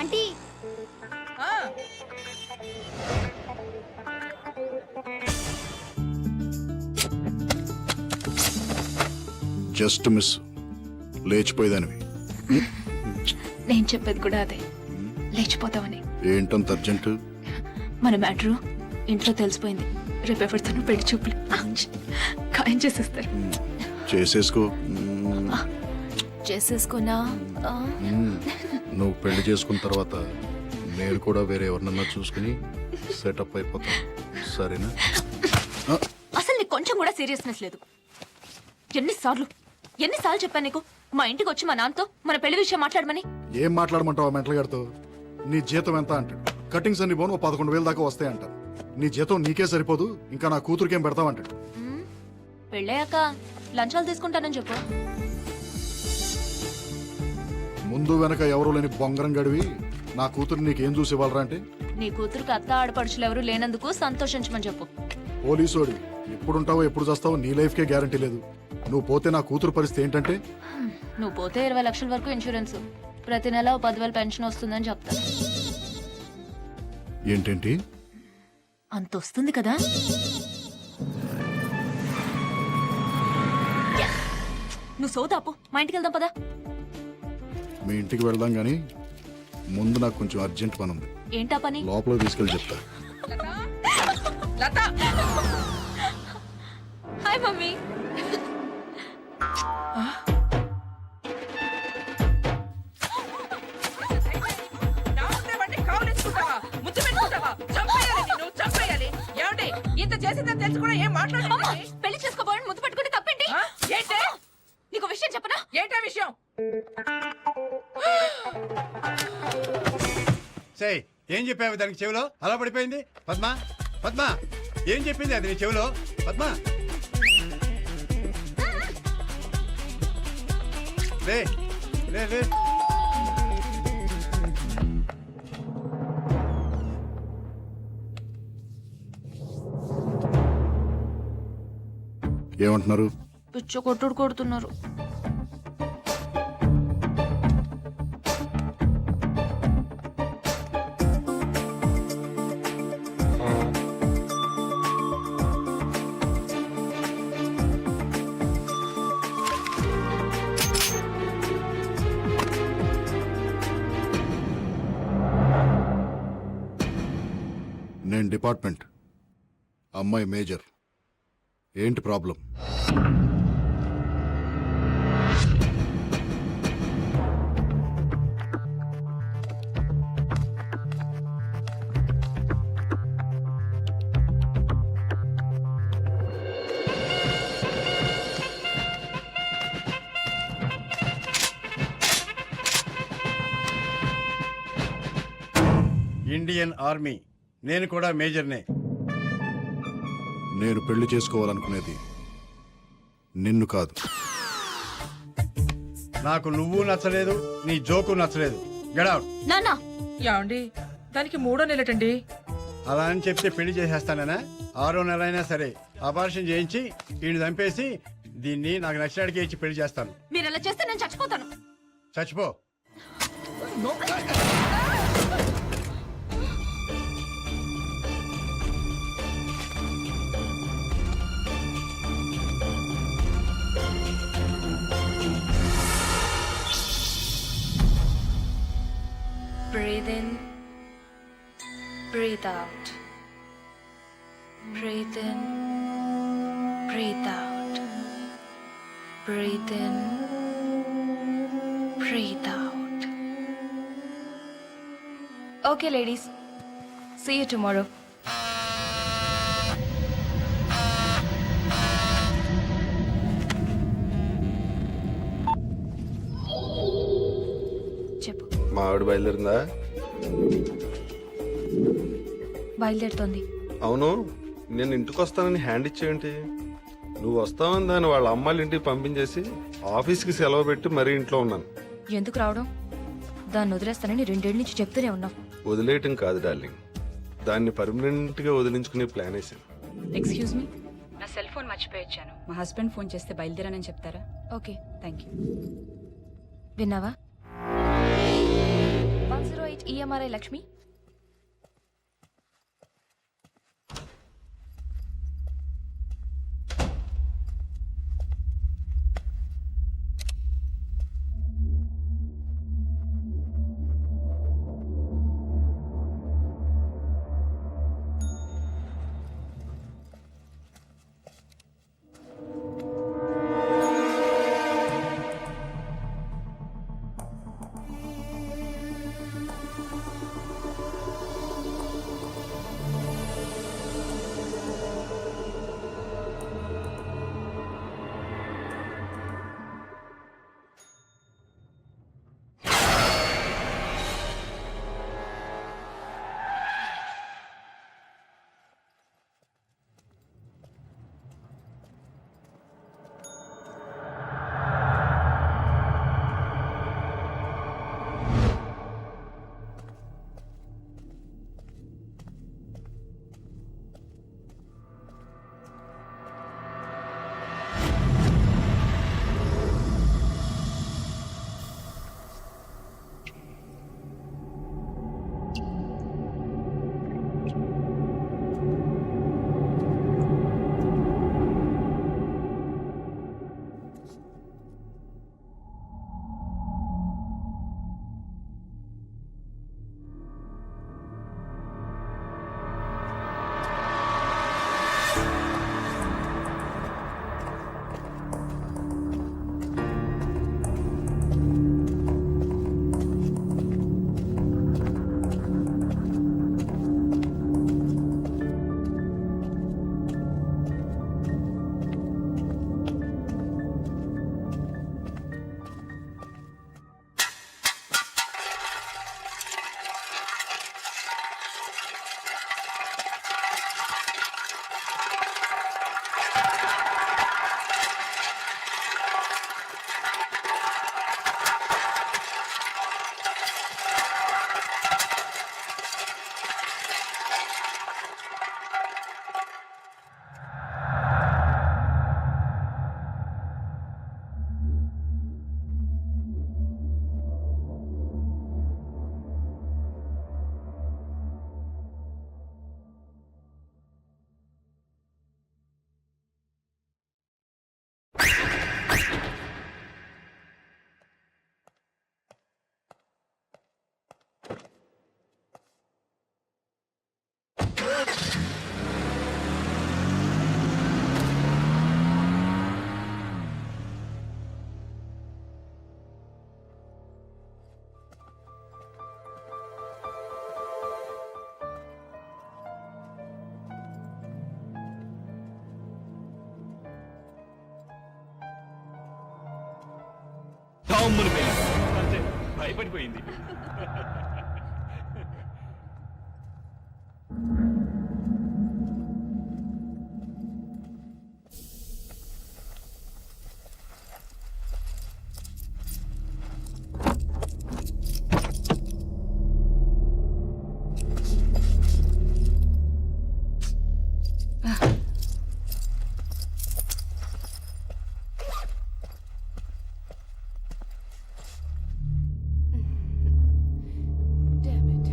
Aunty just miss లేచిపోయేదానివి. నేను చెప్పేది కూడా అదే, లేచిపోతావని. ఏంటంత అర్జెంటు? మన మ్యాటరు ఇంట్లో తెలిసిపోయింది. రేపు ఎవరితోనూ పెళ్లి చూపులు ఖాయం చేసేస్తారు. చేసేసుకో. చేసేసుకున్నా నువ్వు పెళ్లి చేసుకున్న తర్వాత నేను కూడా వేరే ఎవరినన్నా చూసుకుని సెటప్ అయిపోతాను. సరేనా? అసలు నీకు కొంచెం కూడా సీరియస్నెస్ లేదు. ఎన్నిసార్లు చెప్పాను నీకు మా ఇంటికి వచ్చి మా నాన్నతో మన పెళ్లి విషయం మాట్లాడమని? ఏం మాట్లాడమంటావు మెంటల్ గారితో? నీ జీతం ఎంత అంటాడు. కటింగ్స్ అన్ని పోను 11,000 దాకా వస్తాయంట. నీ జీతం నీకే సరిపోదు, ఇంకా నా కూతురికేం పెడతావంటాడు. పెళ్ళయ్యాక లంచాలు తీసుకుంటానని చెప్పు. ముందు వెనక ఎవరు లేని బొంగరం గడివి నా కూతురు నీకేం చూసి ఇవ్వాలరా అంటే? నీ కూతురుకి అత్త ఆడపడుచులు ఎవరు లేనందుకు సంతోషించమని చెప్పు. పోలీసోడి ఎప్పుడుంటావో ఎప్పుడు చేస్తావో నీ లైఫ్కే గ్యారంటీ లేదు. నువ్వు పోతే నా కూతురు పరిస్థితి ఏంటంటే? నువ్వు పోతే 20 లక్షల వరకు ఇన్సూరెన్స్, ప్రతి నెల 10,000 పెన్షన్ వస్తుందని చెప్తా. ఏంటేంటి? అంత వస్తుంది కదా. నువ్వు సోదాపు, మా ఇంటికి వెళ్దాం పదా. మీ ఇంటికి వెళ్దాం గానీ ముందు నాకు కొంచెం అర్జెంట్ పని ఉంది. ఏంటా పని? లోపల తీసుకెళ్ళి చెప్తా. Hi mummy. ఇంత చేసిందని తెలిసి కూడా ఏం మాట్లాడాలి? పెళ్లి చేసుకోబోయని ముద్దు పెట్టుకుని తప్పేంటి? ఏంటే? నీకు విషయం చెప్పనా? ఏంటా విషయం? సై ఏం చెప్పావు దానికి చెవిలో? అలా పడిపోయింది. పద్మ పద్మ ఏం చెప్పింది అది నీ చెవిలో? పద్మ లే లే లే. ఏమంటున్నారు? పిచ్చ కొట్టుడు కొడుతున్నారు. నేను డిపార్ట్మెంట్, అమ్మాయి మేజర్. ఏంటి ప్రాబ్లం? ఇండియన్ ఆర్మీ, నేను కూడా మేజర్నే. నేను పెళ్లి చేసుకోవాలనుకునేది నిన్ను కాదు. నాకు నువ్వు నచ్చలేదు, నీ జోకు నచ్చలేదు. Get out. నాన్నా, యాండి దానికి 3వ నెలటండి. అలా అని చెప్తే పెళ్లి చేసేస్తానేనా? 6వ నెల అయినా సరే ఆపరేషన్ చేయించి వీడిని చంపేసి దీన్ని నాకు నచ్చినాడికి ఇచ్చి పెళ్లి చేస్తాను. మీరు అలా చేస్తే నేను చచ్చిపోతాను. చచ్చిపో. Breathe in, breathe out. Breathe in, breathe out. Breathe in, breathe out. Okay, ladies. See you tomorrow. చెప్పు. మా ఆవిడ బయలుదేరిందా? బయలుదేరుతోంది. అవును, నేను ఇంటికి వస్తానని హ్యాండ్ ఇచ్చేయండి. నువ్వు వస్తావని దాన్ని వాళ్ళ అమ్మాయిల ఇంటికి పంపించేసి ఆఫీస్కి సెలవు పెట్టి మరీ ఇంట్లో ఉన్నాను. ఎందుకు రావడం? దాన్ని వదిలేస్తానని 2 ఏళ్ల నుంచి చెప్తూనే ఉన్నావు. వదిలేయటం కాదు డార్లింగ్, దాన్ని పర్మనెంట్ గా వదిలించుకునే ప్లాన్ వేసాను. ఎక్స్క్యూజ్ మీ, నా సెల్ ఫోన్ మర్చిపోయొచ్చాను. మా హస్బెండ్ ఫోన్ చేస్తే బయలుదేరానని చెప్తారా? Okay, thank you. విన్నావా? 108 EMRI Lakshmi. భయపడిపోయింది. Damn it.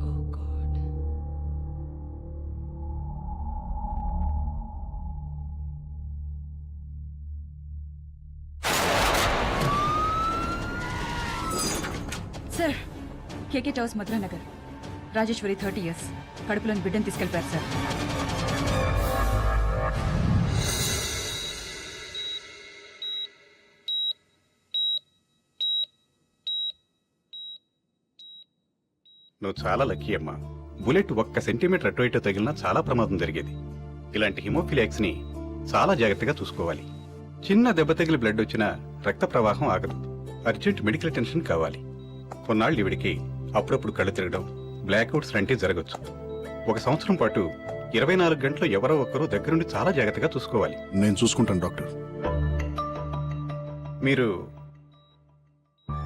Oh God. Sir, KK towers Madhura Nagar. Rajeshwari 30 years. కడుపులోని బిడ్డను తీసుకెళ్ళిపోయారు సార్. నువ్వు చాలా లక్కీ అమ్మా. బుల్లెట్ 1 సెంటీమీటర్ అటు ఇటు తగిలినా చాలా ప్రమాదం జరిగేది. ఇలాంటి హిమోఫిలియాక్స్ ని చాలా జాగ్రత్తగా చూసుకోవాలి. చిన్న దెబ్బ తగిలి బ్లడ్ వచ్చినా రక్త ప్రవాహం ఆగదు. అర్జెంట్ మెడికల్ అటెన్షన్ కావాలి. కొన్నాళ్ళు ఇవిడికి అప్పుడప్పుడు కళ్ళు తిరగడం, బ్లాక్అవుట్స్ లాంటివి జరగచ్చు. 1 సంవత్సరం పాటు 24 గంటలు ఎవరో ఒకరు దగ్గరుండి చాలా జాగ్రత్తగా చూసుకోవాలి. నేను చూసుకుంటాను డాక్టర్. మీరు